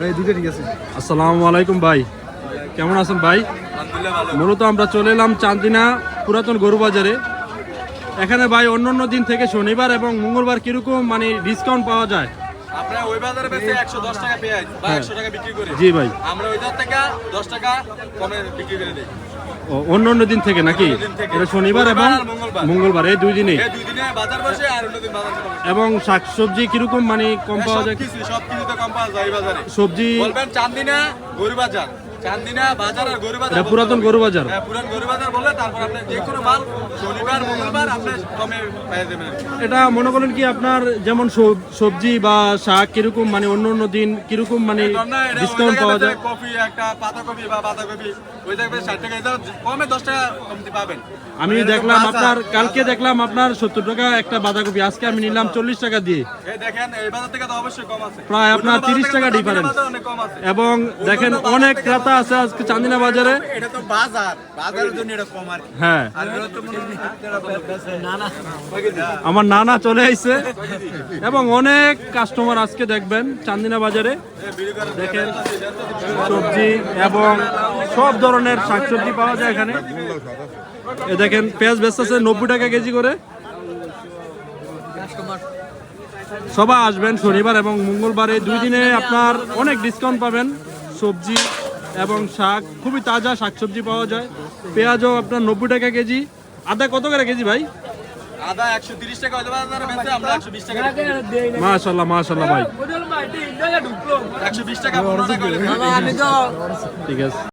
আসসালামু আলাইকুম ভাই, কেমন আছেন ভাই? মূলত আমরা চলে এলাম চান্দিনা পুরাতন গরু বাজারে। এখানে ভাই অন্যান্য দিন থেকে শনিবার এবং মঙ্গলবার কিরকম মানে ডিসকাউন্ট পাওয়া যায়? আমরা ওই বাজারে বেচে 110 টাকা পেঁয়াজ বা 100 টাকা বিক্রি করি। জি ভাই, আমরা ওই জায়গা থেকে 10 টাকা কমে বিক্রি করে দেই। অন্যান্য দিন থেকে নাকি? এটা শনিবার এবং মঙ্গলবার এই দুই দিনে। এই দুই দিনে বাজার বসে আর অন্য দিন বাজার বসে। এবং শাকসবজি কিরকম মানে কম পাওয়া যায়? সবকিছুতে কম পাওয়া যায় এই বাজারে। সবজি বলবেন চান্দিনা গরু বাজার, চান্দিনা বাজার আর গরু বাজার। এটা পুরাতন গরু বাজার। হ্যাঁ, পুরান গরু বাজার বললে তারপর আপনি যে কোনো মাল শনিবার মঙ্গলবার আপনি কমে পেয়ে যাবেন। এটা মনে করেন কি আপনার যেমন সবজি বা শাক কিরকম মানে অন্য দিন কিরকম মানে ডিসকাউন্ট পাওয়া যায়? কফি একটা পাতাকপি বা বাঁধাকপি ওই জায়গায় 60 টাকা, এটা কমে 10 টাকা কমতে পাবেন। আমি দেখলাম আপনার কালকে দেখলাম আপনার 70 টাকা একটা বাঁধাকপি, আজকে আমি নিলাম 40 টাকা দিয়ে। এই দেখেন এই বাজার থেকে তো অবশ্যই কম আছে, প্রায় আপনার 30 টাকা ডিফারেন্স। অনেক কম আছে। এবং দেখেন অনেক ক্রেতা আছে আজকে চান্দিনা বাজারে। এটা তো বাজার, বাজারের জন্য এটা কম আর কি। হ্যাঁ, আর এটা তো মনে আমার নানা চলে আইছে এবং অনেক কাস্টমার আজকে দেখবেন চান্দিনা বাজারে। দেখেন সবজি এবং সব ধরনের শাকসবজি পাওয়া যায় এখানে। এ দেখেন পেঁয়াজ বেচতেছে 90 টাকা কেজি করে। সবাই আসবেন শনিবার এবং মঙ্গলবার এই দুই দিনে আপনার অনেক ডিসকাউন্ট পাবেন। সবজি এবং শাক খুবই তাজা শাকসবজি পাওয়া যায়। পেঁয়াজও আপনার 90 টাকা কেজি। আদা কত করে কেজি ভাই? আদা 130 টাকা হতে পারে, আমরা 120 টাকা। মাশাআল্লাহ মাশাআল্লাহ ভাই, 120 টাকা 15 টাকা। ঠিক আছে।